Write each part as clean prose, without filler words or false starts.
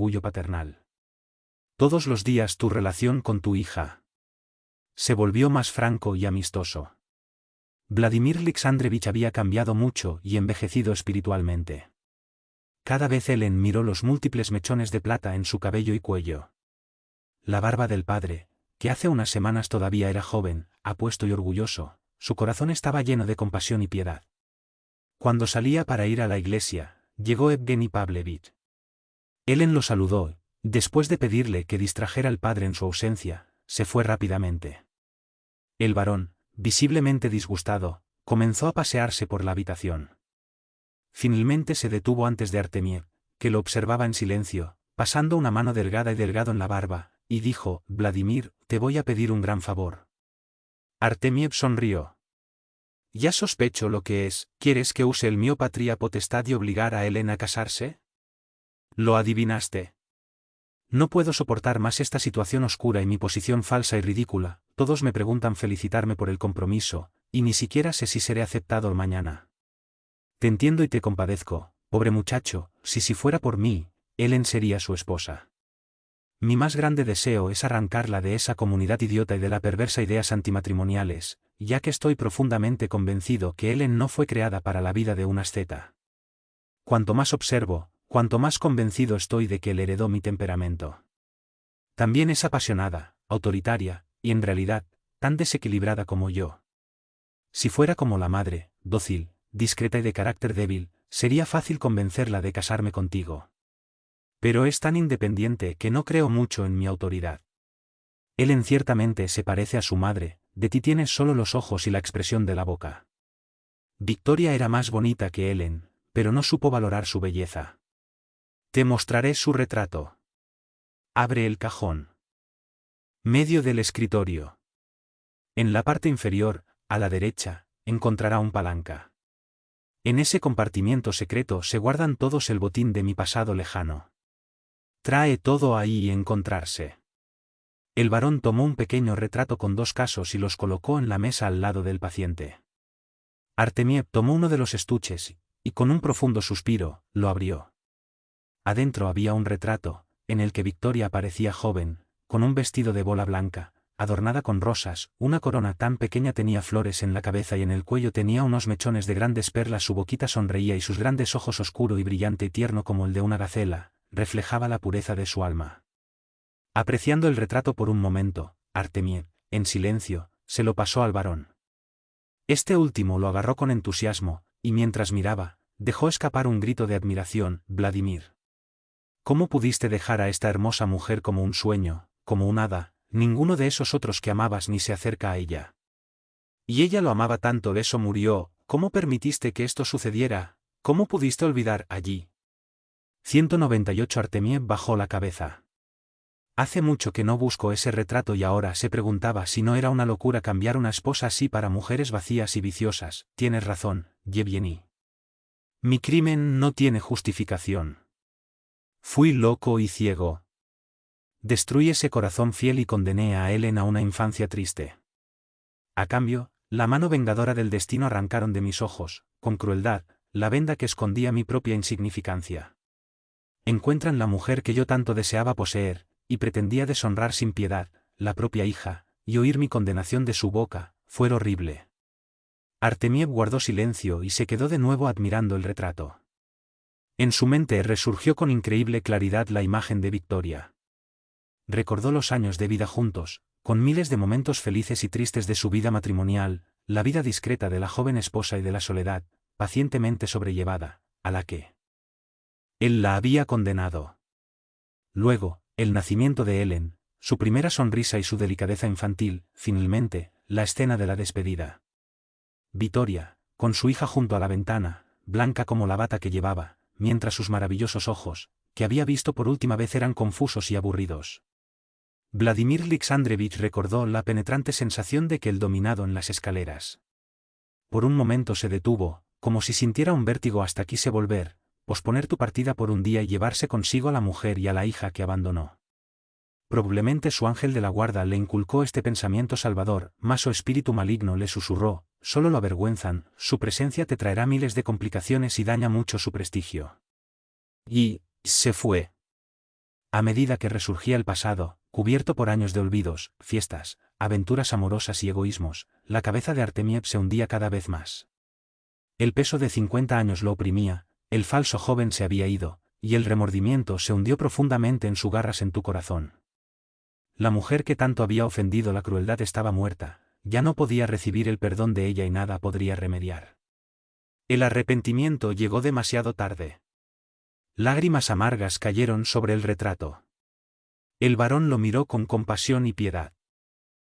orgullo paternal. Todos los días tu relación con tu hija se volvió más franco y amistoso. Vladimir Alexandrovich había cambiado mucho y envejecido espiritualmente. Cada vez Helen miró los múltiples mechones de plata en su cabello y cuello. La barba del padre, que hace unas semanas todavía era joven, apuesto y orgulloso, su corazón estaba lleno de compasión y piedad. Cuando salía para ir a la iglesia, llegó Evgeny Pavlovich. Helen lo saludó, después de pedirle que distrajera al padre en su ausencia, se fue rápidamente. El varón, visiblemente disgustado, comenzó a pasearse por la habitación. Finalmente se detuvo antes de Artemiev, que lo observaba en silencio, pasando una mano delgada y delgado en la barba, y dijo: Vladimir, te voy a pedir un gran favor. Artemiev sonrió. Ya sospecho lo que es. ¿Quieres que use el mío patria potestad y obligar a Helen a casarse? Lo adivinaste. No puedo soportar más esta situación oscura y mi posición falsa y ridícula. Todos me preguntan felicitarme por el compromiso, y ni siquiera sé si seré aceptado mañana. Te entiendo y te compadezco, pobre muchacho. Si fuera por mí, Helen sería su esposa. Mi más grande deseo es arrancarla de esa comunidad idiota y de la perversa ideas antimatrimoniales, ya que estoy profundamente convencido que Helen no fue creada para la vida de un asceta. Cuanto más observo, cuanto más convencido estoy de que él heredó mi temperamento. También es apasionada, autoritaria, y en realidad, tan desequilibrada como yo. Si fuera como la madre, dócil, discreta y de carácter débil, sería fácil convencerla de casarme contigo. Pero es tan independiente que no creo mucho en mi autoridad. Helen ciertamente se parece a su madre, de ti tienes solo los ojos y la expresión de la boca. Victoria era más bonita que Helen, pero no supo valorar su belleza. Te mostraré su retrato. Abre el cajón. Medio del escritorio. En la parte inferior, a la derecha, encontrará un palanca. En ese compartimiento secreto se guardan todos el botín de mi pasado lejano. Trae todo ahí y encontrarse. El varón tomó un pequeño retrato con 2 casos y los colocó en la mesa al lado del paciente. Artemiev tomó uno de los estuches, y con un profundo suspiro, lo abrió. Adentro había un retrato, en el que Victoria aparecía joven, con un vestido de bola blanca, adornada con rosas, una corona tan pequeña tenía flores en la cabeza y en el cuello tenía unos mechones de grandes perlas, su boquita sonreía y sus grandes ojos oscuro y brillante y tierno como el de una gacela, reflejaba la pureza de su alma. Apreciando el retrato por un momento, Artemiev, en silencio, se lo pasó al varón. Este último lo agarró con entusiasmo, y mientras miraba, dejó escapar un grito de admiración: Vladimir. ¿Cómo pudiste dejar a esta hermosa mujer como un sueño, como un hada? Ninguno de esos otros que amabas ni se acerca a ella. Y ella lo amaba tanto, de eso murió. ¿Cómo permitiste que esto sucediera? ¿Cómo pudiste olvidar allí? 198 Artemiev bajó la cabeza. Hace mucho que no busco ese retrato y ahora se preguntaba si no era una locura cambiar una esposa así para mujeres vacías y viciosas. Tienes razón, Yevgeny. Mi crimen no tiene justificación. Fui loco y ciego. Destruí ese corazón fiel y condené a Helen a una infancia triste. A cambio, la mano vengadora del destino arrancaron de mis ojos, con crueldad, la venda que escondía mi propia insignificancia. Encuentran la mujer que yo tanto deseaba poseer, y pretendía deshonrar sin piedad, la propia hija, y oír mi condenación de su boca, fue horrible. Artemiev guardó silencio y se quedó de nuevo admirando el retrato. En su mente resurgió con increíble claridad la imagen de Victoria. Recordó los años de vida juntos, con miles de momentos felices y tristes de su vida matrimonial, la vida discreta de la joven esposa y de la soledad, pacientemente sobrellevada, a la que él la había condenado. Luego, el nacimiento de Helen, su primera sonrisa y su delicadeza infantil, finalmente, la escena de la despedida. Victoria, con su hija junto a la ventana, blanca como la bata que llevaba, mientras sus maravillosos ojos, que había visto por última vez, eran confusos y aburridos. Vladimir Alexandrovich recordó la penetrante sensación de que el dominado en las escaleras. Por un momento se detuvo, como si sintiera un vértigo. Hasta quise volver, posponer tu partida por un día y llevarse consigo a la mujer y a la hija que abandonó. Probablemente su ángel de la guarda le inculcó este pensamiento salvador, mas su espíritu maligno le susurró: solo lo avergüenzan, su presencia te traerá miles de complicaciones y daña mucho su prestigio. Y se fue. A medida que resurgía el pasado, cubierto por años de olvidos, fiestas, aventuras amorosas y egoísmos, la cabeza de Artemiev se hundía cada vez más. El peso de 50 años lo oprimía, el falso joven se había ido, y el remordimiento se hundió profundamente en su garras en tu corazón. La mujer que tanto había ofendido la crueldad estaba muerta, ya no podía recibir el perdón de ella y nada podría remediar. El arrepentimiento llegó demasiado tarde. Lágrimas amargas cayeron sobre el retrato. El varón lo miró con compasión y piedad.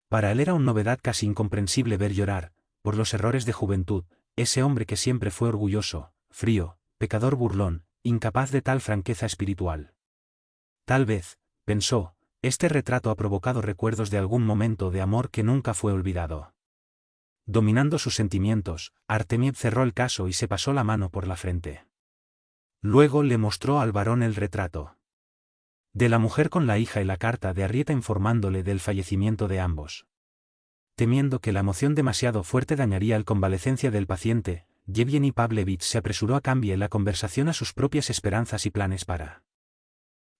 Para él era una novedad casi incomprensible ver llorar, por los errores de juventud, ese hombre que siempre fue orgulloso, frío, pecador burlón, incapaz de tal franqueza espiritual. Tal vez, pensó, este retrato ha provocado recuerdos de algún momento de amor que nunca fue olvidado. Dominando sus sentimientos, Artemiev cerró el caso y se pasó la mano por la frente. Luego le mostró al varón el retrato de la mujer con la hija y la carta de Arrieta informándole del fallecimiento de ambos. Temiendo que la emoción demasiado fuerte dañaría la convalecencia del paciente, Yevgeny Pavlovich se apresuró a cambiar la conversación a sus propias esperanzas y planes para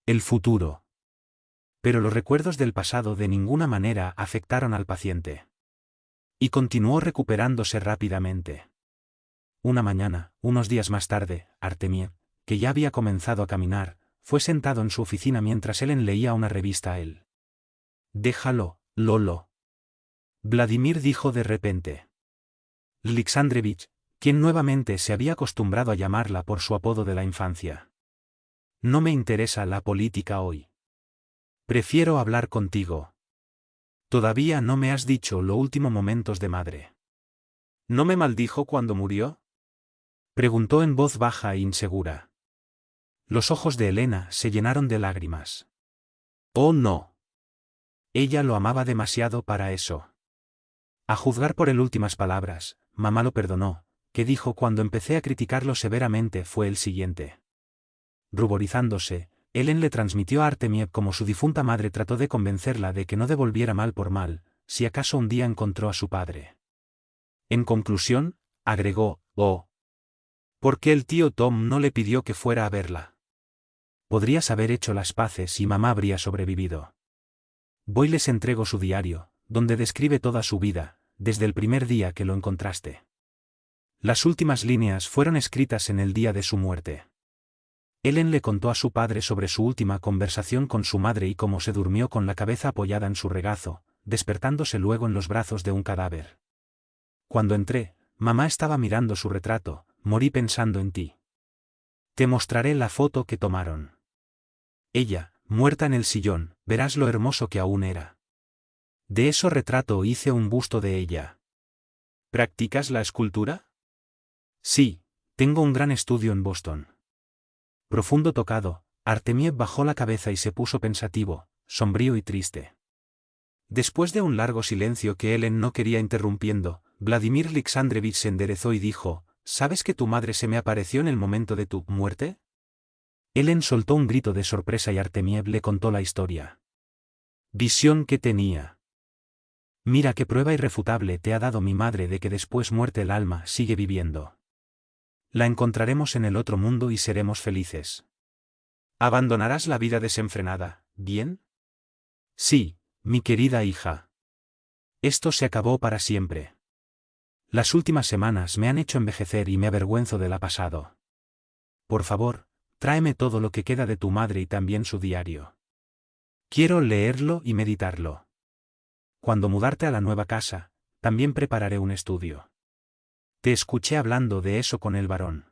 el futuro. Pero los recuerdos del pasado de ninguna manera afectaron al paciente. Y continuó recuperándose rápidamente. Una mañana, unos días más tarde, Artemiev, que ya había comenzado a caminar, fue sentado en su oficina mientras Helen leía una revista a él. «Déjalo, Lolo». Vladimir dijo de repente. Alexandrevich, quien nuevamente se había acostumbrado a llamarla por su apodo de la infancia. «No me interesa la política hoy. Prefiero hablar contigo. Todavía no me has dicho lo último momentos de madre». «¿No me maldijo cuando murió?», preguntó en voz baja e insegura. Los ojos de Elena se llenaron de lágrimas. «Oh no. Ella lo amaba demasiado para eso». A juzgar por el últimas palabras, mamá lo perdonó, que dijo cuando empecé a criticarlo severamente fue el siguiente. Ruborizándose, Helen le transmitió a Artemiev cómo su difunta madre trató de convencerla de que no devolviera mal por mal, si acaso un día encontró a su padre. En conclusión, agregó, «Oh. ¿Por qué el tío Tom no le pidió que fuera a verla? Podrías haber hecho las paces y mamá habría sobrevivido». Voy les entrego su diario, donde describe toda su vida, desde el primer día que lo encontraste. Las últimas líneas fueron escritas en el día de su muerte. Helen le contó a su padre sobre su última conversación con su madre y cómo se durmió con la cabeza apoyada en su regazo, despertándose luego en los brazos de un cadáver. «Cuando entré, mamá estaba mirando su retrato, morí pensando en ti. Te mostraré la foto que tomaron. Ella, muerta en el sillón, verás lo hermoso que aún era. De ese retrato hice un busto de ella». «¿Practicas la escultura?». «Sí, tengo un gran estudio en Boston». Profundo tocado, Artemiev bajó la cabeza y se puso pensativo, sombrío y triste. Después de un largo silencio que Helen no quería interrumpiendo, Vladimir Alexandrevich se enderezó y dijo, «¿Sabes que tu madre se me apareció en el momento de tu muerte?». Helen soltó un grito de sorpresa y Artemiev le contó la historia. «Visión que tenía. Mira qué prueba irrefutable te ha dado mi madre de que después muerte el alma sigue viviendo. La encontraremos en el otro mundo y seremos felices. ¿Abandonarás la vida desenfrenada, bien?». «Sí, mi querida hija. Esto se acabó para siempre. Las últimas semanas me han hecho envejecer y me avergüenzo de la pasado. Por favor, tráeme todo lo que queda de tu madre y también su diario. Quiero leerlo y meditarlo. Cuando mudarte a la nueva casa, también prepararé un estudio». Te escuché hablando de eso con el varón.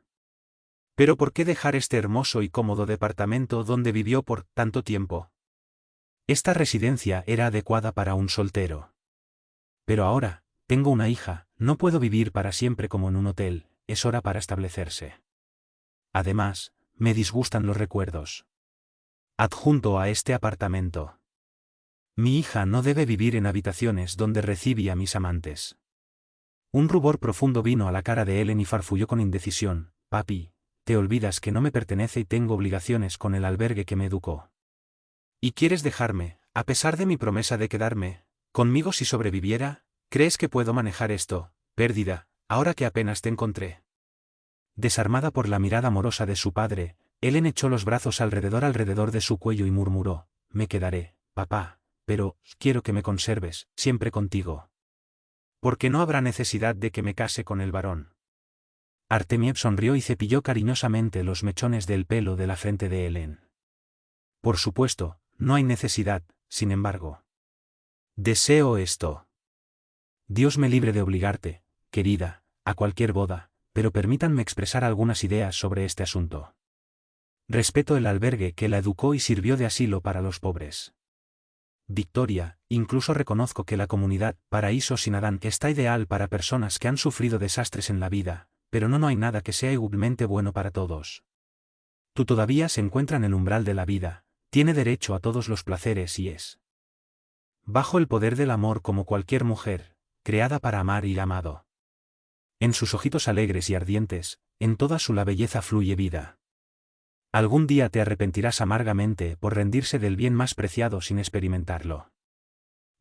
«¿Pero por qué dejar este hermoso y cómodo departamento donde vivió por tanto tiempo?». Esta residencia era adecuada para un soltero. Pero ahora, tengo una hija, no puedo vivir para siempre como en un hotel, es hora para establecerse. Además, me disgustan los recuerdos. Adjunto a este apartamento. Mi hija no debe vivir en habitaciones donde recibí a mis amantes». Un rubor profundo vino a la cara de Helen y farfulló con indecisión, «Papi, te olvidas que no me pertenece y tengo obligaciones con el albergue que me educó. ¿Y quieres dejarme, a pesar de mi promesa de quedarme conmigo si sobreviviera? ¿Crees que puedo manejar esto, pérdida, ahora que apenas te encontré?». Desarmada por la mirada amorosa de su padre, Ellen echó los brazos alrededor de su cuello y murmuró, me quedaré, papá, pero quiero que me conserves, siempre contigo. Porque no habrá necesidad de que me case con el varón. Artemiev sonrió y cepilló cariñosamente los mechones del pelo de la frente de Ellen. Por supuesto, no hay necesidad, sin embargo. Deseo esto. Dios me libre de obligarte, querida, a cualquier boda, pero permítanme expresar algunas ideas sobre este asunto. Respeto el albergue que la educó y sirvió de asilo para los pobres. Victoria, incluso reconozco que la comunidad Paraíso sin Adán está ideal para personas que han sufrido desastres en la vida, pero no hay nada que sea igualmente bueno para todos. Tú todavía se encuentra en el umbral de la vida, tiene derecho a todos los placeres y es bajo el poder del amor como cualquier mujer, creada para amar y amado. En sus ojitos alegres y ardientes, en toda su la belleza fluye vida. Algún día te arrepentirás amargamente por rendirse del bien más preciado sin experimentarlo.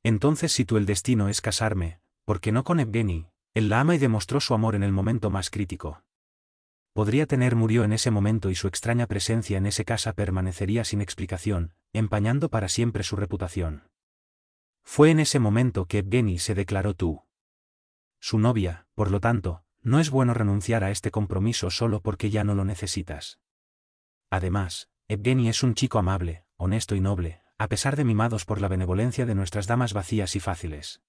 Entonces si el destino es casarme, ¿por qué no con Evgeny? Él la ama y demostró su amor en el momento más crítico. Murió en ese momento y su extraña presencia en esa casa permanecería sin explicación, empañando para siempre su reputación. Fue en ese momento que Evgeny se declaró tú. Su novia, por lo tanto, no es bueno renunciar a este compromiso solo porque ya no lo necesitas. Además, Evgeny es un chico amable, honesto y noble, a pesar de mimados por la benevolencia de nuestras damas vacías y fáciles.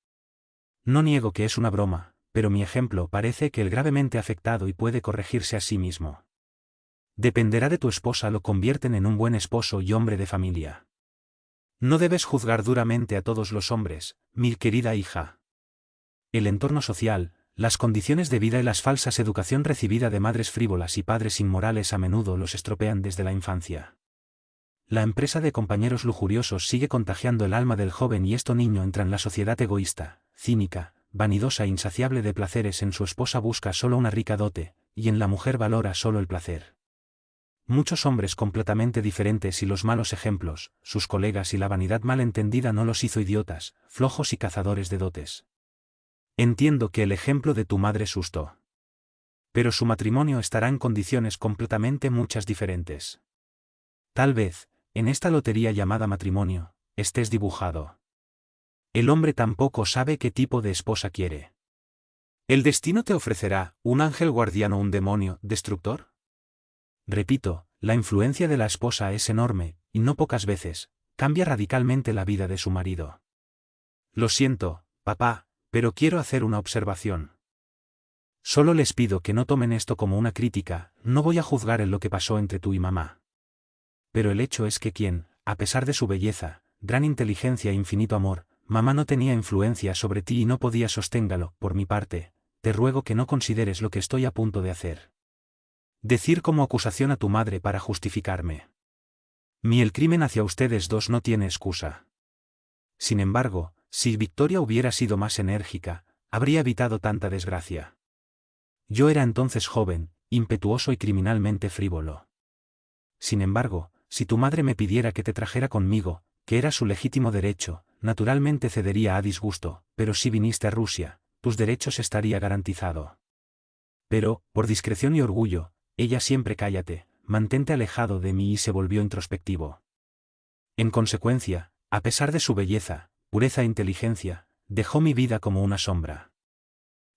No niego que es una broma, pero mi ejemplo parece que el gravemente afectado y puede corregirse a sí mismo. Dependerá de tu esposa lo convierten en un buen esposo y hombre de familia. No debes juzgar duramente a todos los hombres, mi querida hija. El entorno social, las condiciones de vida y las falsas educación recibida de madres frívolas y padres inmorales a menudo los estropean desde la infancia. La empresa de compañeros lujuriosos sigue contagiando el alma del joven y este niño entra en la sociedad egoísta, cínica, vanidosa e insaciable de placeres. En su esposa busca solo una rica dote, y en la mujer valora solo el placer. Muchos hombres completamente diferentes y los malos ejemplos, sus colegas y la vanidad mal entendida no los hizo idiotas, flojos y cazadores de dotes. Entiendo que el ejemplo de tu madre asustó. Pero su matrimonio estará en condiciones completamente muchas diferentes. Tal vez, en esta lotería llamada matrimonio, estés dibujado. El hombre tampoco sabe qué tipo de esposa quiere. ¿El destino te ofrecerá un ángel guardián o un demonio destructor? Repito, la influencia de la esposa es enorme, y no pocas veces, cambia radicalmente la vida de su marido. Lo siento, papá, pero quiero hacer una observación. Solo les pido que no tomen esto como una crítica, no voy a juzgar en lo que pasó entre tú y mamá. Pero el hecho es que a pesar de su belleza, gran inteligencia e infinito amor, mamá no tenía influencia sobre ti y no podía sosténgalo. Por mi parte, te ruego que no consideres lo que estoy a punto de hacer. Decir como acusación a tu madre para justificarme. El crimen hacia ustedes dos no tiene excusa. Sin embargo, si Victoria hubiera sido más enérgica, habría evitado tanta desgracia. Yo era entonces joven, impetuoso y criminalmente frívolo. Sin embargo, si tu madre me pidiera que te trajera conmigo, que era su legítimo derecho, naturalmente cedería a disgusto, pero si viniste a Rusia, tus derechos estaría garantizado. Pero, por discreción y orgullo, ella siempre cállate, mantente alejado de mí y se volvió introspectivo. En consecuencia, a pesar de su belleza, pureza e inteligencia, dejó mi vida como una sombra.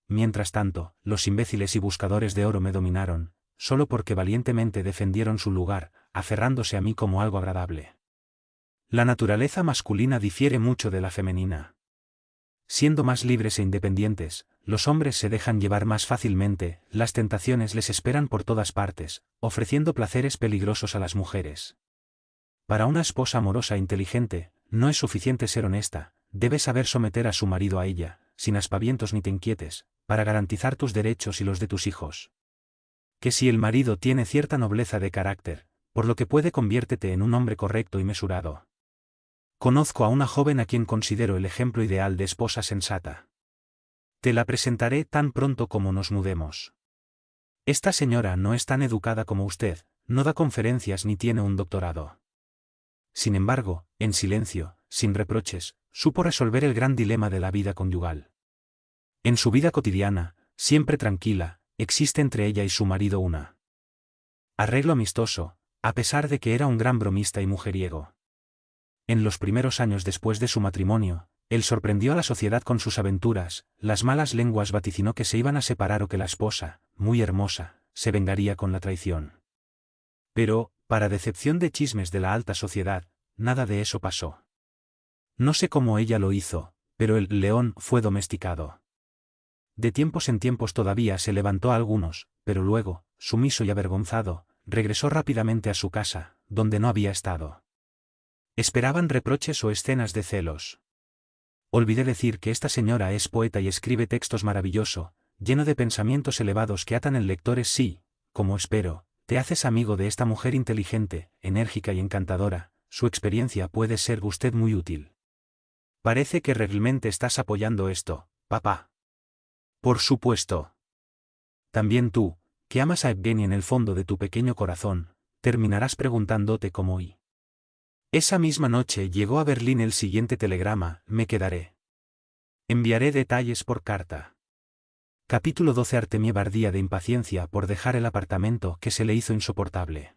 Mientras tanto, los imbéciles y buscadores de oro me dominaron, solo porque valientemente defendieron su lugar, aferrándose a mí como algo agradable. La naturaleza masculina difiere mucho de la femenina. Siendo más libres e independientes, los hombres se dejan llevar más fácilmente, las tentaciones les esperan por todas partes, ofreciendo placeres peligrosos a las mujeres. Para una esposa amorosa e inteligente, no es suficiente ser honesta, debes saber someter a su marido a ella, sin aspavientos ni te inquietes, para garantizar tus derechos y los de tus hijos. Que si el marido tiene cierta nobleza de carácter, por lo que puede conviértete en un hombre correcto y mesurado. Conozco a una joven a quien considero el ejemplo ideal de esposa sensata. Te la presentaré tan pronto como nos mudemos. Esta señora no es tan educada como usted, no da conferencias ni tiene un doctorado. Sin embargo, en silencio, sin reproches, supo resolver el gran dilema de la vida conyugal. En su vida cotidiana, siempre tranquila, existe entre ella y su marido arreglo amistoso, a pesar de que era un gran bromista y mujeriego. En los primeros años después de su matrimonio, él sorprendió a la sociedad con sus aventuras, las malas lenguas vaticinó que se iban a separar o que la esposa, muy hermosa, se vengaría con la traición. Pero, para decepción de chismes de la alta sociedad, nada de eso pasó. No sé cómo ella lo hizo, pero el león fue domesticado. De tiempos en tiempos todavía se levantó a algunos, pero luego, sumiso y avergonzado, regresó rápidamente a su casa, donde no había estado. Esperaban reproches o escenas de celos. Olvidé decir que esta señora es poeta y escribe textos maravilloso, lleno de pensamientos elevados que atan el lector. Sí, como espero, te haces amigo de esta mujer inteligente, enérgica y encantadora, su experiencia puede ser usted muy útil. Parece que realmente estás apoyando esto, papá. Por supuesto. También tú, que amas a Evgeny en el fondo de tu pequeño corazón, terminarás preguntándote cómo hoy. Esa misma noche llegó a Berlín el siguiente telegrama: me quedaré. Enviaré detalles por carta. Capítulo 12. Artemiev ardía de impaciencia por dejar el apartamento que se le hizo insoportable.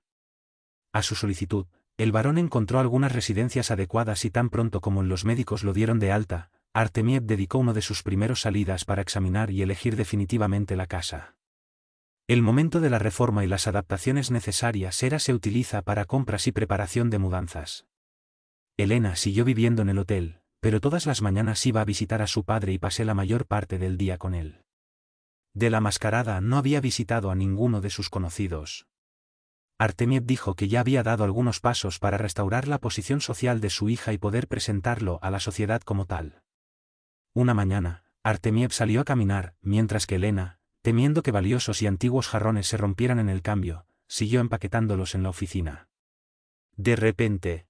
A su solicitud, el barón encontró algunas residencias adecuadas y tan pronto como los médicos lo dieron de alta, Artemiev dedicó uno de sus primeros salidas para examinar y elegir definitivamente la casa. El momento de la reforma y las adaptaciones necesarias se utiliza para compras y preparación de mudanzas. Elena siguió viviendo en el hotel, pero todas las mañanas iba a visitar a su padre y pasé la mayor parte del día con él. De la mascarada no había visitado a ninguno de sus conocidos. Artemiev dijo que ya había dado algunos pasos para restaurar la posición social de su hija y poder presentarlo a la sociedad como tal. Una mañana, Artemiev salió a caminar, mientras que Elena, temiendo que valiosos y antiguos jarrones se rompieran en el cambio, siguió empaquetándolos en la oficina. De repente.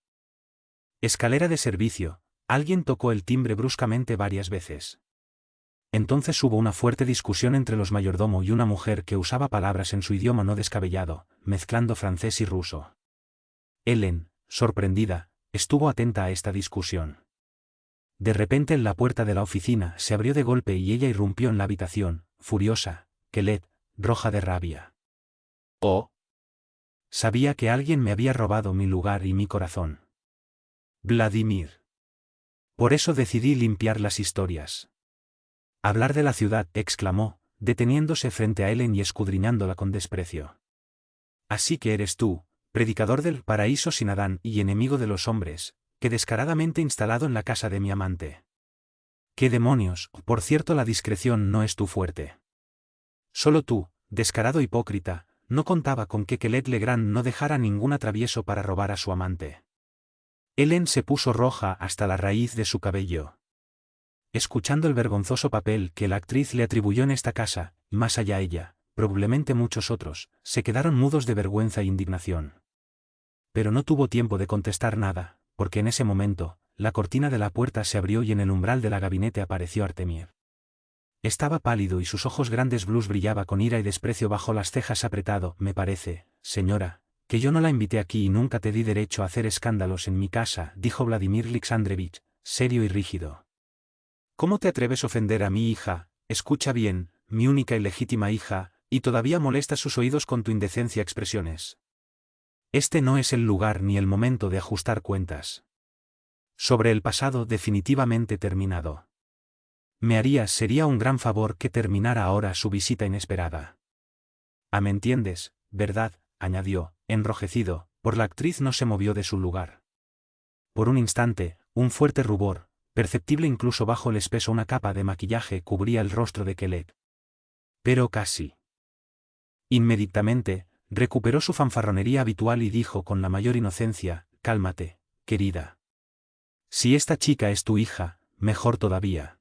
Escalera de servicio, alguien tocó el timbre bruscamente varias veces. Entonces hubo una fuerte discusión entre los mayordomo y una mujer que usaba palabras en su idioma no descabellado, mezclando francés y ruso. Ellen, sorprendida, estuvo atenta a esta discusión. De repente la puerta de la oficina se abrió de golpe y ella irrumpió en la habitación, furiosa, Kelet, roja de rabia. Oh. Sabía que alguien me había robado mi lugar y mi corazón. Vladimir. Por eso decidí limpiar las historias. Hablar de la ciudad, exclamó, deteniéndose frente a Ellen y escudriñándola con desprecio. Así que eres tú, predicador del paraíso sin Adán y enemigo de los hombres, que descaradamente instalado en la casa de mi amante. ¿Qué demonios? Por cierto, la discreción no es tu fuerte. Solo tú, descarado hipócrita, no contaba con que Kelet Legrand no dejara ningún atravieso para robar a su amante. Ellen se puso roja hasta la raíz de su cabello. Escuchando el vergonzoso papel que la actriz le atribuyó en esta casa, más allá ella, probablemente muchos otros, se quedaron mudos de vergüenza e indignación. Pero no tuvo tiempo de contestar nada, porque en ese momento, la cortina de la puerta se abrió y en el umbral de la gabinete apareció Artemiev. Estaba pálido y sus ojos grandes blues brillaba con ira y desprecio bajo las cejas apretado. Me parece, señora, que yo no la invité aquí y nunca te di derecho a hacer escándalos en mi casa, dijo Vladimir Alexandrovich, serio y rígido. ¿Cómo te atreves a ofender a mi hija? Escucha bien, mi única y legítima hija, y todavía molestas sus oídos con tu indecencia expresiones. Este no es el lugar ni el momento de ajustar cuentas. Sobre el pasado definitivamente terminado. Sería un gran favor que terminara ahora su visita inesperada. ¿Me entiendes, verdad?, añadió, enrojecido, por la actriz no se movió de su lugar. Por un instante, un fuerte rubor, perceptible incluso bajo el espeso una capa de maquillaje cubría el rostro de Kelet. Pero casi. Inmediatamente, recuperó su fanfarronería habitual y dijo con la mayor inocencia, cálmate, querida. Si esta chica es tu hija, mejor todavía.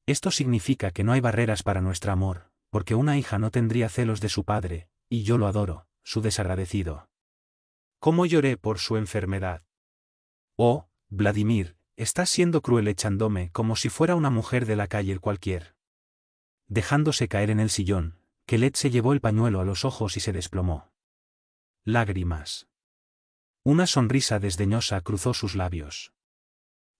Esto significa que no hay barreras para nuestro amor, porque una hija no tendría celos de su padre, y yo lo adoro, su desagradecido. ¿Cómo lloré por su enfermedad? Oh, Vladimir, estás siendo cruel echándome como si fuera una mujer de la calle cualquier. Dejándose caer en el sillón, Kelet se llevó el pañuelo a los ojos y se desplomó. Lágrimas. Una sonrisa desdeñosa cruzó sus labios.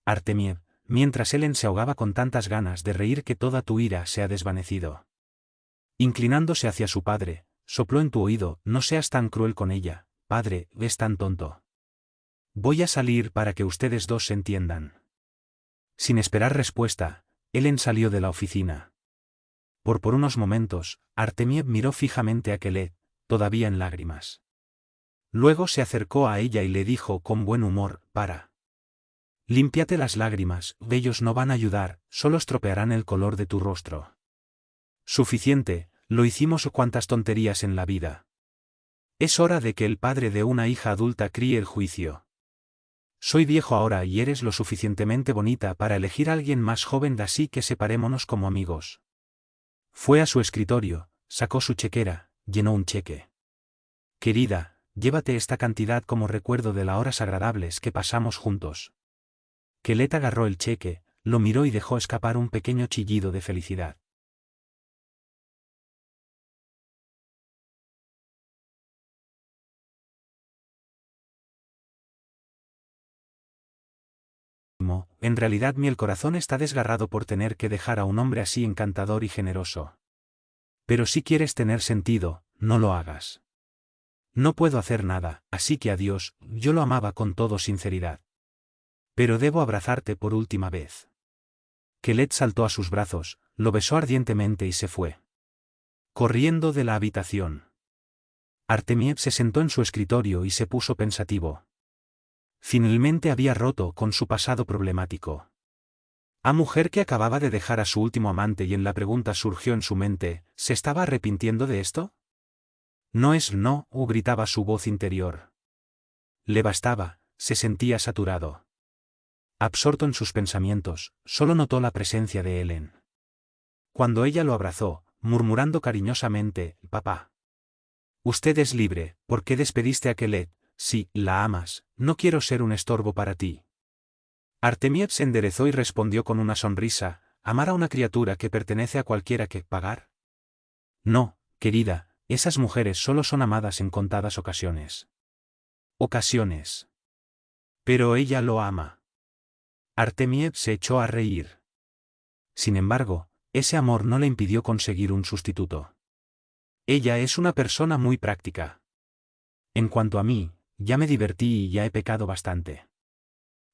Artemiev, mientras Ellen se ahogaba con tantas ganas de reír que toda tu ira se ha desvanecido. Inclinándose hacia su padre, sopló en tu oído, no seas tan cruel con ella, padre, es tan tonto. Voy a salir para que ustedes dos se entiendan. Sin esperar respuesta, Helen salió de la oficina. Por unos momentos, Artemiev miró fijamente a Kelet, todavía en lágrimas. Luego se acercó a ella y le dijo con buen humor, para. Límpiate las lágrimas, ellos no van a ayudar, solo estropearán el color de tu rostro. Suficiente, lo hicimos cuantas tonterías en la vida. Es hora de que el padre de una hija adulta críe el juicio. Soy viejo ahora y eres lo suficientemente bonita para elegir a alguien más joven, así que separémonos como amigos. Fue a su escritorio, sacó su chequera, llenó un cheque. Querida, llévate esta cantidad como recuerdo de las horas agradables que pasamos juntos. Kelet agarró el cheque, lo miró y dejó escapar un pequeño chillido de felicidad. En realidad el corazón está desgarrado por tener que dejar a un hombre así encantador y generoso. Pero si quieres tener sentido, no lo hagas. No puedo hacer nada, así que adiós, yo lo amaba con toda sinceridad. Pero debo abrazarte por última vez. Kelet saltó a sus brazos, lo besó ardientemente y se fue. Corriendo de la habitación. Artemiev se sentó en su escritorio y se puso pensativo. Finalmente había roto con su pasado problemático. A mujer que acababa de dejar a su último amante y en la pregunta surgió en su mente, ¿se estaba arrepintiendo de esto? No es no, gritaba su voz interior. Le bastaba, se sentía saturado. Absorto en sus pensamientos, solo notó la presencia de Helen. Cuando ella lo abrazó, murmurando cariñosamente, «Papá. Usted es libre, ¿por qué despediste a Kelet? Si la amas, no quiero ser un estorbo para ti». Artemiev se enderezó y respondió con una sonrisa, «¿Amar a una criatura que pertenece a cualquiera que pagar? No, querida, esas mujeres solo son amadas en contadas ocasiones». Ocasiones. Pero ella lo ama. Artemiev se echó a reír. Sin embargo, ese amor no le impidió conseguir un sustituto. Ella es una persona muy práctica. En cuanto a mí, ya me divertí y ya he pecado bastante.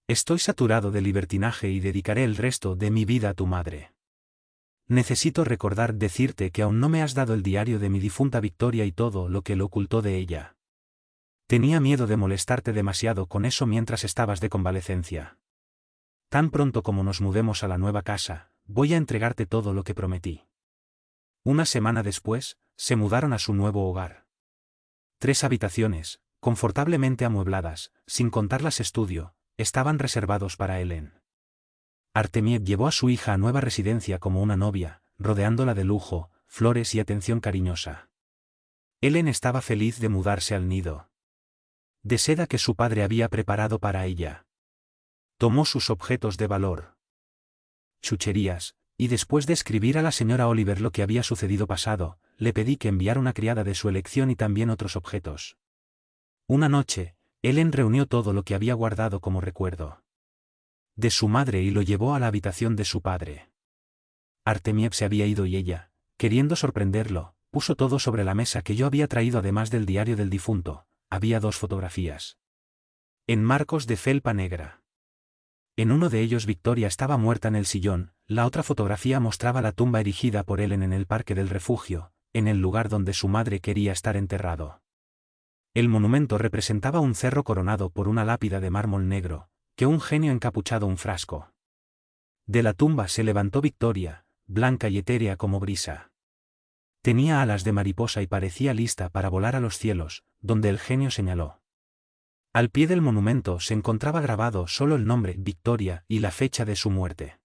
Estoy saturado de libertinaje y dedicaré el resto de mi vida a tu madre. Necesito decirte que aún no me has dado el diario de mi difunta Victoria y todo lo que lo ocultó de ella. Tenía miedo de molestarte demasiado con eso mientras estabas de convalecencia. Tan pronto como nos mudemos a la nueva casa, voy a entregarte todo lo que prometí. Una semana después, se mudaron a su nuevo hogar. 3 habitaciones, confortablemente amuebladas, sin contar las estudio, estaban reservados para Helen. Artemiev llevó a su hija a nueva residencia como una novia, rodeándola de lujo, flores y atención cariñosa. Helen estaba feliz de mudarse al nido de seda que su padre había preparado para ella. Tomó sus objetos de valor, chucherías, y después de escribir a la señora Oliver lo que había sucedido pasado, le pedí que enviara una criada de su elección y también otros objetos. Una noche, Helen reunió todo lo que había guardado como recuerdo de su madre y lo llevó a la habitación de su padre. Artemiev se había ido y ella, queriendo sorprenderlo, puso todo sobre la mesa que yo había traído además del diario del difunto. Había 2 fotografías. En marcos de felpa negra. En uno de ellos Victoria estaba muerta en el sillón, la otra fotografía mostraba la tumba erigida por Helen en el parque del refugio, en el lugar donde su madre quería estar enterrado. El monumento representaba un cerro coronado por una lápida de mármol negro, que un genio encapuchado un frasco. De la tumba se levantó Victoria, blanca y etérea como brisa. Tenía alas de mariposa y parecía lista para volar a los cielos, donde el genio señaló. Al pie del monumento se encontraba grabado solo el nombre Victoria y la fecha de su muerte.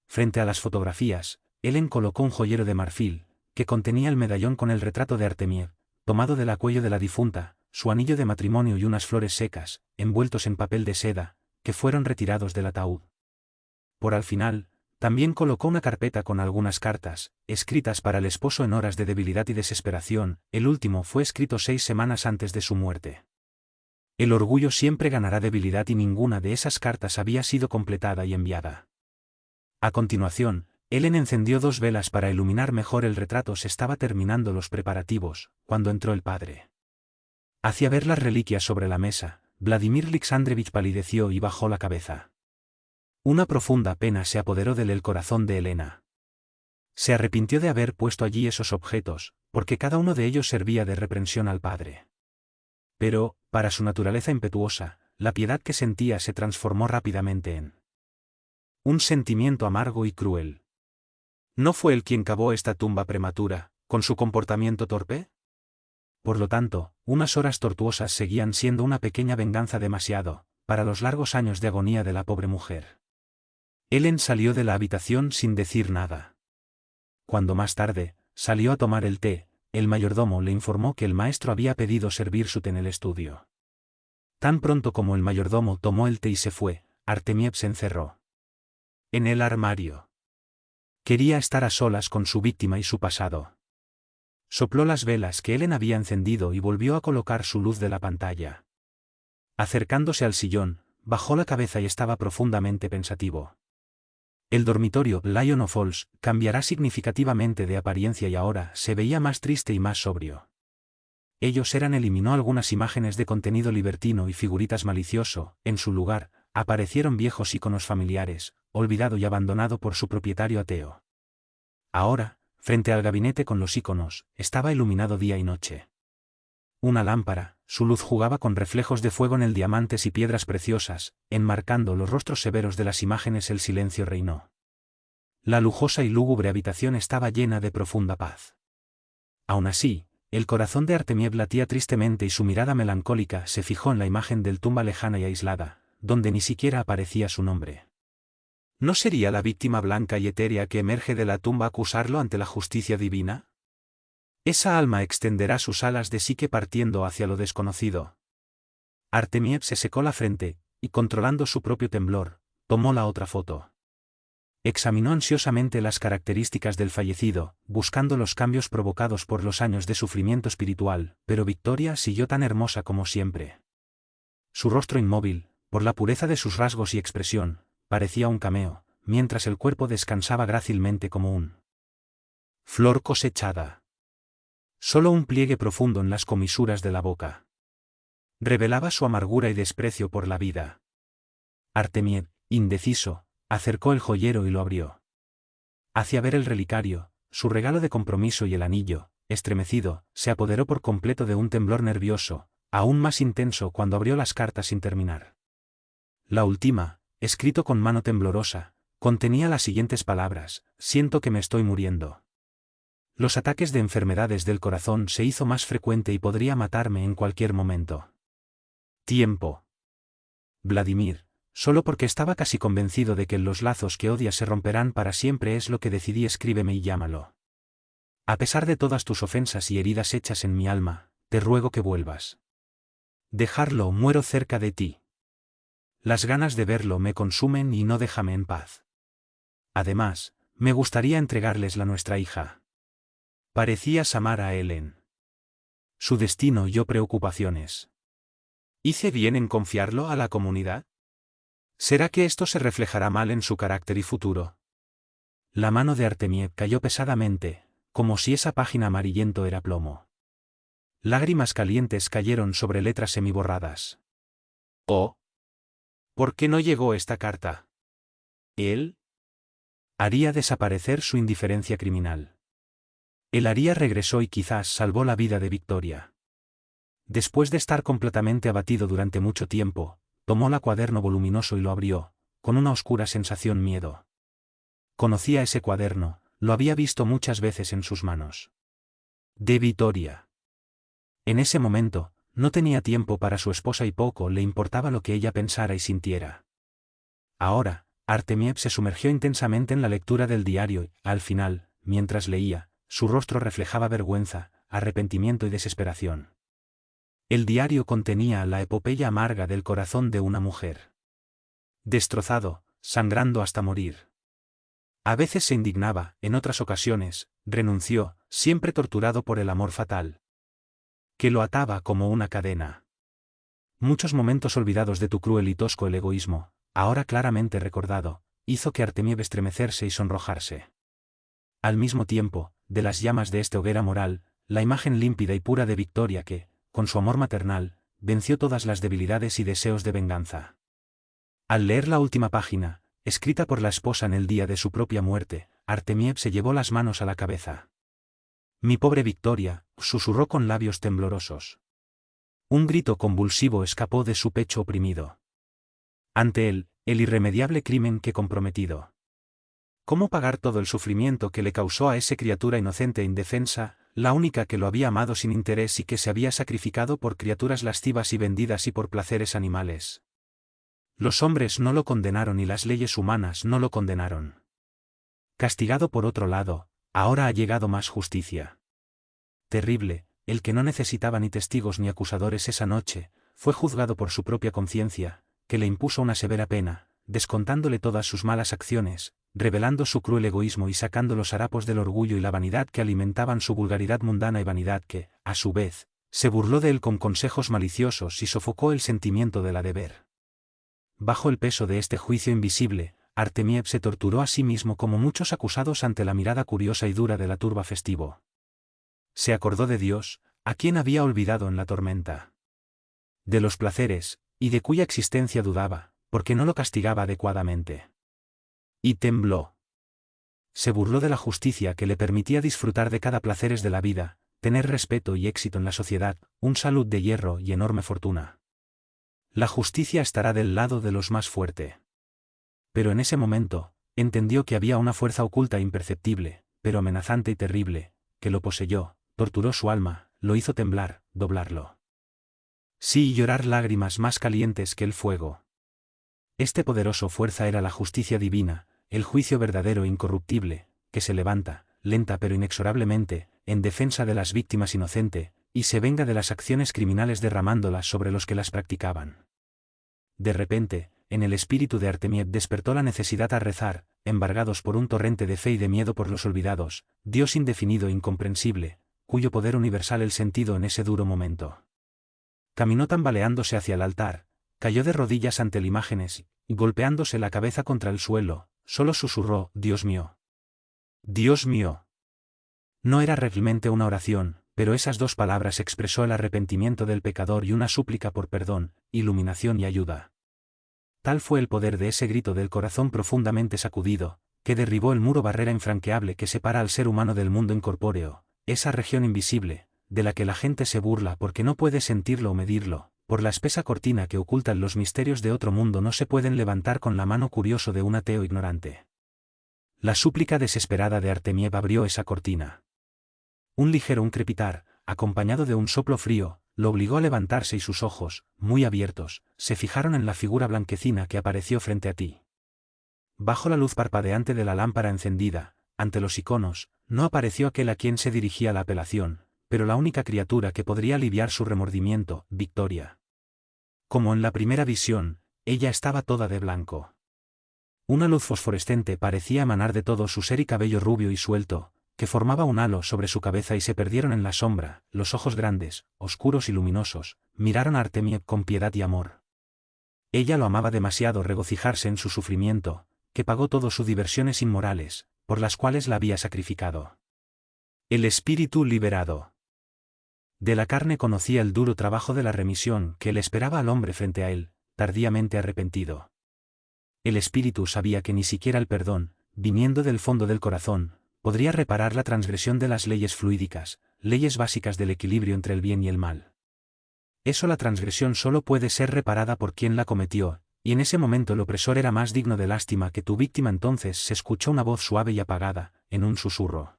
Frente a las fotografías, Helen colocó un joyero de marfil, que contenía el medallón con el retrato de Artemiev, tomado del cuello de la difunta, su anillo de matrimonio y unas flores secas, envueltos en papel de seda, que fueron retirados del ataúd. Por al final, también colocó una carpeta con algunas cartas, escritas para el esposo en horas de debilidad y desesperación. El último fue escrito 6 semanas antes de su muerte. El orgullo siempre ganará debilidad y ninguna de esas cartas había sido completada y enviada. A continuación, Helen encendió 2 velas para iluminar mejor el retrato. Se estaba terminando los preparativos, cuando entró el padre. Hacia ver las reliquias sobre la mesa, Vladimir Alexandrovich palideció y bajó la cabeza. Una profunda pena se apoderó del corazón de Elena. Se arrepintió de haber puesto allí esos objetos, porque cada uno de ellos servía de reprensión al padre. Pero, para su naturaleza impetuosa, la piedad que sentía se transformó rápidamente en un sentimiento amargo y cruel. ¿No fue él quien cavó esta tumba prematura, con su comportamiento torpe? Por lo tanto, unas horas tortuosas seguían siendo una pequeña venganza demasiado, para los largos años de agonía de la pobre mujer. Helen salió de la habitación sin decir nada. Cuando más tarde, salió a tomar el té, el mayordomo le informó que el maestro había pedido servir su té en el estudio. Tan pronto como el mayordomo tomó el té y se fue, Artemiev se encerró en el armario. Quería estar a solas con su víctima y su pasado. Sopló las velas que Helen había encendido y volvió a colocar su luz de la pantalla. Acercándose al sillón, bajó la cabeza y estaba profundamente pensativo. El dormitorio Lion of Falls cambiará significativamente de apariencia y ahora se veía más triste y más sobrio. Eliminó algunas imágenes de contenido libertino y figuritas malicioso, en su lugar, aparecieron viejos íconos familiares, olvidado y abandonado por su propietario ateo. Ahora, frente al gabinete con los íconos, estaba iluminado día y noche. Una lámpara, su luz jugaba con reflejos de fuego en el diamantes y piedras preciosas, enmarcando los rostros severos de las imágenes. El silencio reinó. La lujosa y lúgubre habitación estaba llena de profunda paz. Aún así, el corazón de Artemiev latía tristemente y su mirada melancólica se fijó en la imagen del tumba lejana y aislada, donde ni siquiera aparecía su nombre. ¿No sería la víctima blanca y etérea que emerge de la tumba acusarlo ante la justicia divina? Esa alma extenderá sus alas de psique partiendo hacia lo desconocido. Artemiev se secó la frente, y controlando su propio temblor, tomó la otra foto. Examinó ansiosamente las características del fallecido, buscando los cambios provocados por los años de sufrimiento espiritual, pero Victoria siguió tan hermosa como siempre. Su rostro inmóvil, por la pureza de sus rasgos y expresión, parecía un cameo, mientras el cuerpo descansaba grácilmente como un flor cosechada. Solo un pliegue profundo en las comisuras de la boca revelaba su amargura y desprecio por la vida. Artemiev, indeciso, acercó el joyero y lo abrió. Hacia ver el relicario, su regalo de compromiso y el anillo, estremecido, se apoderó por completo de un temblor nervioso, aún más intenso cuando abrió las cartas sin terminar. La última, escrito con mano temblorosa, contenía las siguientes palabras: siento que me estoy muriendo. Los ataques de enfermedades del corazón se hizo más frecuente y podría matarme en cualquier momento. Tiempo. Vladimir, solo porque estaba casi convencido de que los lazos que odias se romperán para siempre es lo que decidí, escríbeme y llámalo. A pesar de todas tus ofensas y heridas hechas en mi alma, te ruego que vuelvas. Dejarlo, muero cerca de ti. Las ganas de verlo me consumen y no déjame en paz. Además, me gustaría entregarles la nuestra hija. Parecías amar a Helen. Su destino y yo preocupaciones. ¿Hice bien en confiarlo a la comunidad? ¿Será que esto se reflejará mal en su carácter y futuro? La mano de Artemiev cayó pesadamente, como si esa página amarillento era plomo. Lágrimas calientes cayeron sobre letras semiborradas. Oh. ¿Por qué no llegó esta carta? Él haría desaparecer su indiferencia criminal. El Aría regresó y quizás salvó la vida de Victoria. Después de estar completamente abatido durante mucho tiempo, tomó el cuaderno voluminoso y lo abrió, con una oscura sensación miedo. Conocía ese cuaderno, lo había visto muchas veces en sus manos. De Victoria. En ese momento, no tenía tiempo para su esposa y poco le importaba lo que ella pensara y sintiera. Ahora, Artemiev se sumergió intensamente en la lectura del diario y, al final, mientras leía, su rostro reflejaba vergüenza, arrepentimiento y desesperación. El diario contenía la epopeya amarga del corazón de una mujer. Destrozado, sangrando hasta morir. A veces se indignaba, en otras ocasiones, renunció, siempre torturado por el amor fatal, que lo ataba como una cadena. Muchos momentos olvidados de tu cruel y tosco el egoísmo, ahora claramente recordado, hizo que Artemiev estremecerse y sonrojarse. Al mismo tiempo, de las llamas de esta hoguera moral, la imagen límpida y pura de Victoria que, con su amor maternal, venció todas las debilidades y deseos de venganza. Al leer la última página, escrita por la esposa en el día de su propia muerte, Artemiev se llevó las manos a la cabeza. «Mi pobre Victoria», susurró con labios temblorosos. Un grito convulsivo escapó de su pecho oprimido. Ante él, el irremediable crimen que comprometido. ¿Cómo pagar todo el sufrimiento que le causó a esa criatura inocente e indefensa, la única que lo había amado sin interés y que se había sacrificado por criaturas lascivas y vendidas y por placeres animales? Los hombres no lo condenaron y las leyes humanas no lo condenaron. Castigado por otro lado, ahora ha llegado más justicia. Terrible, el que no necesitaba ni testigos ni acusadores esa noche, fue juzgado por su propia conciencia, que le impuso una severa pena, descontándole todas sus malas acciones, revelando su cruel egoísmo y sacando los harapos del orgullo y la vanidad que alimentaban su vulgaridad mundana y vanidad que, a su vez, se burló de él con consejos maliciosos y sofocó el sentimiento de la deber. Bajo el peso de este juicio invisible, Artemiev se torturó a sí mismo como muchos acusados ante la mirada curiosa y dura de la turba festivo. Se acordó de Dios, a quien había olvidado en la tormenta. De los placeres, y de cuya existencia dudaba, porque no lo castigaba adecuadamente. Y tembló. Se burló de la justicia que le permitía disfrutar de cada placeres de la vida, tener respeto y éxito en la sociedad, un salud de hierro y enorme fortuna. La justicia estará del lado de los más fuerte. Pero en ese momento, entendió que había una fuerza oculta e imperceptible, pero amenazante y terrible, que lo poseyó, torturó su alma, lo hizo temblar, doblarlo. Sí, y llorar lágrimas más calientes que el fuego. Este poderoso fuerza era la justicia divina, el juicio verdadero e incorruptible, que se levanta, lenta pero inexorablemente, en defensa de las víctimas inocentes, y se venga de las acciones criminales derramándolas sobre los que las practicaban. De repente, en el espíritu de Artemiev despertó la necesidad a rezar, embargados por un torrente de fe y de miedo por los olvidados, Dios indefinido e incomprensible, cuyo poder universal el sentido en ese duro momento. Caminó tambaleándose hacia el altar, cayó de rodillas ante las imágenes, y golpeándose la cabeza contra el suelo, solo susurró: «Dios mío. Dios mío». No era realmente una oración, pero esas dos palabras expresó el arrepentimiento del pecador y una súplica por perdón, iluminación y ayuda. Tal fue el poder de ese grito del corazón profundamente sacudido, que derribó el muro barrera infranqueable que separa al ser humano del mundo incorpóreo, esa región invisible, de la que la gente se burla porque no puede sentirlo o medirlo, por la espesa cortina que ocultan los misterios de otro mundo no se pueden levantar con la mano curioso de un ateo ignorante. La súplica desesperada de Artemiev abrió esa cortina. Un ligero crepitar, acompañado de un soplo frío, lo obligó a levantarse y sus ojos, muy abiertos, se fijaron en la figura blanquecina que apareció frente a ti. Bajo la luz parpadeante de la lámpara encendida, ante los iconos, no apareció aquel a quien se dirigía la apelación, pero la única criatura que podría aliviar su remordimiento, Victoria. Como en la primera visión, ella estaba toda de blanco. Una luz fosforescente parecía emanar de todo su ser y cabello rubio y suelto, que formaba un halo sobre su cabeza y se perdieron en la sombra. Los ojos grandes, oscuros y luminosos, miraron a Artemiev con piedad y amor. Ella lo amaba demasiado regocijarse en su sufrimiento, que pagó todo sus diversiones inmorales, por las cuales la había sacrificado. El espíritu liberado. De la carne conocía el duro trabajo de la remisión que le esperaba al hombre frente a él, tardíamente arrepentido. El espíritu sabía que ni siquiera el perdón, viniendo del fondo del corazón, podría reparar la transgresión de las leyes fluídicas, leyes básicas del equilibrio entre el bien y el mal. Eso, la transgresión solo puede ser reparada por quien la cometió, y en ese momento el opresor era más digno de lástima que tu víctima. Entonces se escuchó una voz suave y apagada, en un susurro.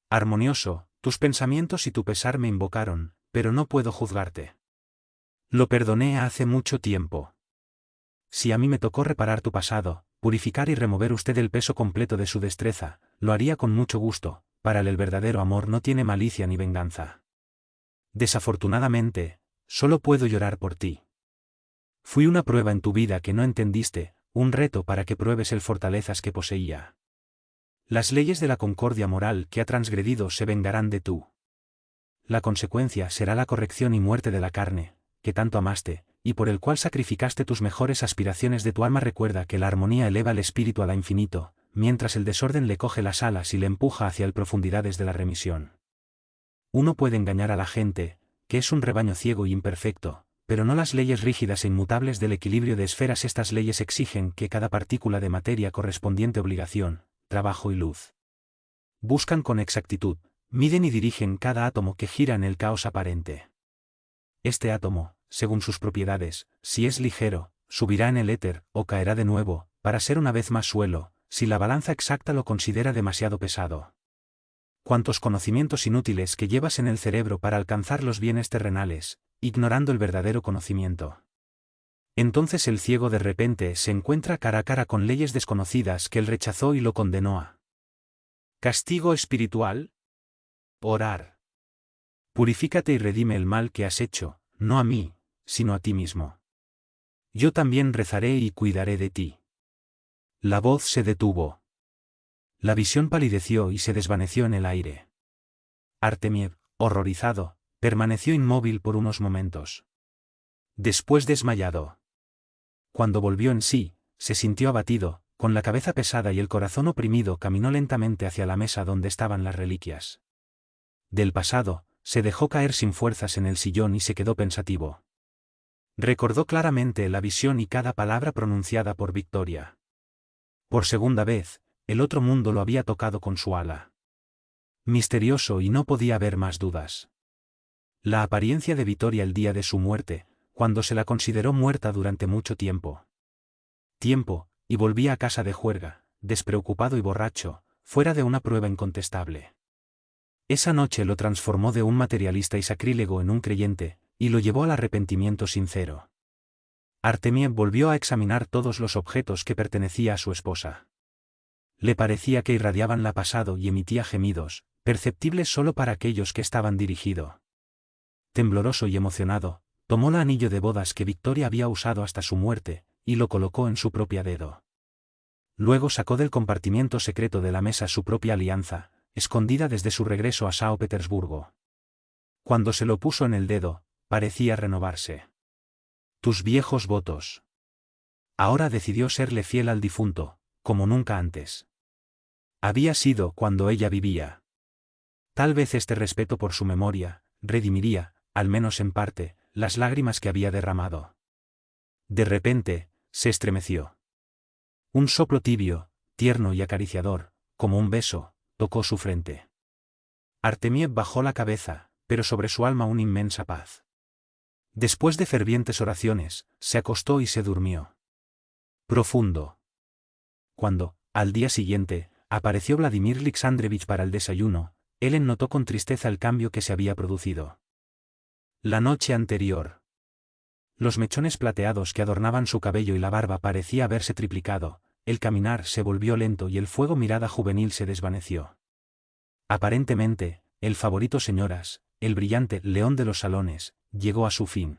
Armonioso, tus pensamientos y tu pesar me invocaron, pero no puedo juzgarte. Lo perdoné hace mucho tiempo. Si a mí me tocó reparar tu pasado, purificar y remover usted el peso completo de su destreza, lo haría con mucho gusto. Para él el verdadero amor no tiene malicia ni venganza. Desafortunadamente, solo puedo llorar por ti. Fui una prueba en tu vida que no entendiste, un reto para que pruebes el fortalezas que poseía. Las leyes de la concordia moral que ha transgredido se vengarán de tú. La consecuencia será la corrección y muerte de la carne, que tanto amaste, y por el cual sacrificaste tus mejores aspiraciones de tu alma. Recuerda que la armonía eleva el espíritu a la infinito, mientras el desorden le coge las alas y le empuja hacia las profundidades de la remisión. Uno puede engañar a la gente, que es un rebaño ciego y imperfecto, pero no las leyes rígidas e inmutables del equilibrio de esferas. Estas leyes exigen que cada partícula de materia correspondiente obligación, trabajo y luz. Buscan con exactitud, miden y dirigen cada átomo que gira en el caos aparente. Este átomo, según sus propiedades, si es ligero, subirá en el éter, o caerá de nuevo, para ser una vez más suelo, si la balanza exacta lo considera demasiado pesado. Cuántos conocimientos inútiles que llevas en el cerebro para alcanzar los bienes terrenales, ignorando el verdadero conocimiento. Entonces el ciego de repente se encuentra cara a cara con leyes desconocidas que él rechazó y lo condenó a. ¿Castigo espiritual? Orar. Purifícate y redime el mal que has hecho, no a mí, sino a ti mismo. Yo también rezaré y cuidaré de ti. La voz se detuvo. La visión palideció y se desvaneció en el aire. Artemiev, horrorizado, permaneció inmóvil por unos momentos. Después desmayado. Cuando volvió en sí, se sintió abatido, con la cabeza pesada y el corazón oprimido. Caminó lentamente hacia la mesa donde estaban las reliquias del pasado, se dejó caer sin fuerzas en el sillón y se quedó pensativo. Recordó claramente la visión y cada palabra pronunciada por Victoria. Por segunda vez, el otro mundo lo había tocado con su ala. Misterioso, y no podía haber más dudas. La apariencia de Victoria el día de su muerte, cuando se la consideró muerta durante mucho tiempo. Y volvía a casa de juerga, despreocupado y borracho, fuera de una prueba incontestable. Esa noche lo transformó de un materialista y sacrílego en un creyente, y lo llevó al arrepentimiento sincero. Artemiev volvió a examinar todos los objetos que pertenecía a su esposa. Le parecía que irradiaban la pasado y emitía gemidos, perceptibles solo para aquellos que estaban dirigidos. Tembloroso y emocionado, tomó el anillo de bodas que Victoria había usado hasta su muerte, y lo colocó en su propia dedo. Luego sacó del compartimiento secreto de la mesa su propia alianza, escondida desde su regreso a Sao Petersburgo. Cuando se lo puso en el dedo, parecía renovarse. Tus viejos votos. Ahora decidió serle fiel al difunto, como nunca antes. Había sido cuando ella vivía. Tal vez este respeto por su memoria, redimiría, al menos en parte, las lágrimas que había derramado. De repente, se estremeció. Un soplo tibio, tierno y acariciador, como un beso, tocó su frente. Artemiev bajó la cabeza, pero sobre su alma una inmensa paz. Después de fervientes oraciones, se acostó y se durmió. Profundo. Cuando, al día siguiente, apareció Vladimir Alexandrovich para el desayuno, Helen notó con tristeza el cambio que se había producido. La noche anterior. Los mechones plateados que adornaban su cabello y la barba parecía haberse triplicado, el caminar se volvió lento y el fuego mirada juvenil se desvaneció. Aparentemente, el favorito señoras, el brillante león de los salones, llegó a su fin.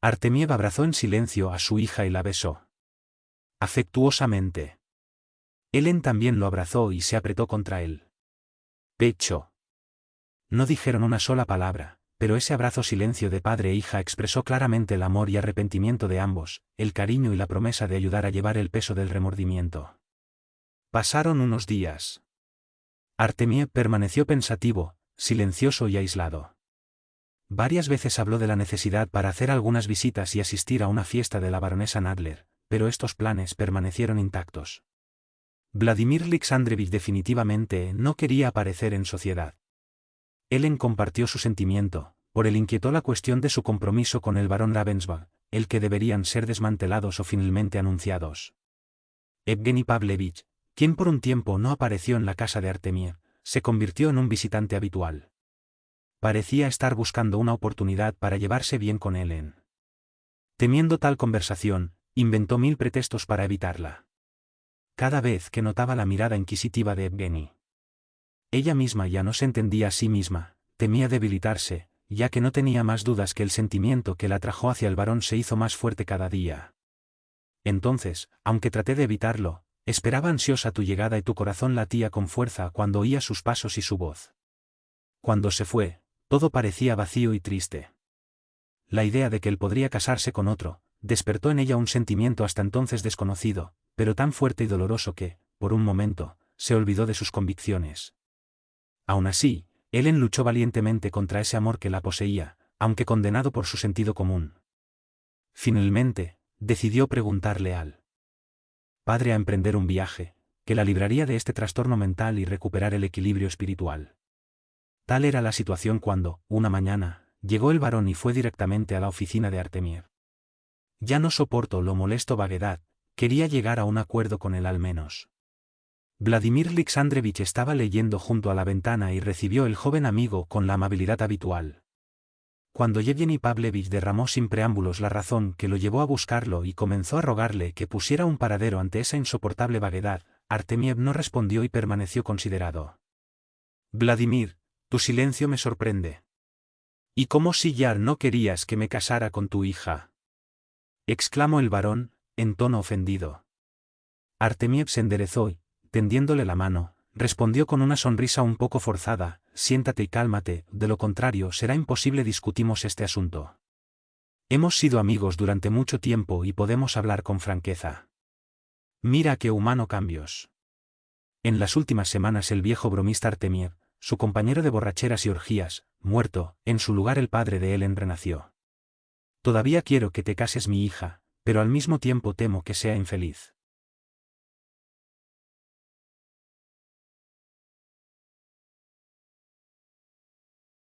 Artemiev abrazó en silencio a su hija y la besó. Afectuosamente. Helen también lo abrazó y se apretó contra él. Pecho. No dijeron una sola palabra, pero ese abrazo silencio de padre e hija expresó claramente el amor y arrepentimiento de ambos, el cariño y la promesa de ayudar a llevar el peso del remordimiento. Pasaron unos días. Artemiev permaneció pensativo, silencioso y aislado. Varias veces habló de la necesidad para hacer algunas visitas y asistir a una fiesta de la baronesa Nadler, pero estos planes permanecieron intactos. Vladimir Alexandrovich definitivamente no quería aparecer en sociedad. Helen compartió su sentimiento, por él inquietó la cuestión de su compromiso con el barón Ravensburg, el que deberían ser desmantelados o finalmente anunciados. Evgeny Pavlovich, quien por un tiempo no apareció en la casa de Artemiev, se convirtió en un visitante habitual. Parecía estar buscando una oportunidad para llevarse bien con Helen. Temiendo tal conversación, inventó 1000 pretextos para evitarla. Cada vez que notaba la mirada inquisitiva de Evgeny, ella misma ya no se entendía a sí misma, temía debilitarse, ya que no tenía más dudas que el sentimiento que la atrajo hacia el varón se hizo más fuerte cada día. Entonces, aunque traté de evitarlo, esperaba ansiosa tu llegada y tu corazón latía con fuerza cuando oía sus pasos y su voz. Cuando se fue, todo parecía vacío y triste. La idea de que él podría casarse con otro, despertó en ella un sentimiento hasta entonces desconocido, pero tan fuerte y doloroso que, por un momento, se olvidó de sus convicciones. Aún así, Helen luchó valientemente contra ese amor que la poseía, aunque condenado por su sentido común. Finalmente, decidió preguntarle al padre a emprender un viaje, que la libraría de este trastorno mental y recuperar el equilibrio espiritual. Tal era la situación cuando, una mañana, llegó el varón y fue directamente a la oficina de Artemiev. Ya no soporto lo molesto vaguedad, quería llegar a un acuerdo con él al menos. Vladimir Alexandrovich estaba leyendo junto a la ventana y recibió el joven amigo con la amabilidad habitual. Cuando Yevgeny Pavlovich derramó sin preámbulos la razón que lo llevó a buscarlo y comenzó a rogarle que pusiera un paradero ante esa insoportable vaguedad, Artemiev no respondió y permaneció considerado. Vladimir, tu silencio me sorprende. ¿Y cómo si ya no querías que me casara con tu hija?, exclamó el varón, en tono ofendido. Artemiev se enderezó y, tendiéndole la mano, respondió con una sonrisa un poco forzada: siéntate y cálmate, de lo contrario será imposible discutimos este asunto. Hemos sido amigos durante mucho tiempo y podemos hablar con franqueza. Mira qué humano cambios. En las últimas semanas el viejo bromista Artemiev, su compañero de borracheras y orgías, muerto, en su lugar el padre de Helen renació. Todavía quiero que te cases mi hija, pero al mismo tiempo temo que sea infeliz.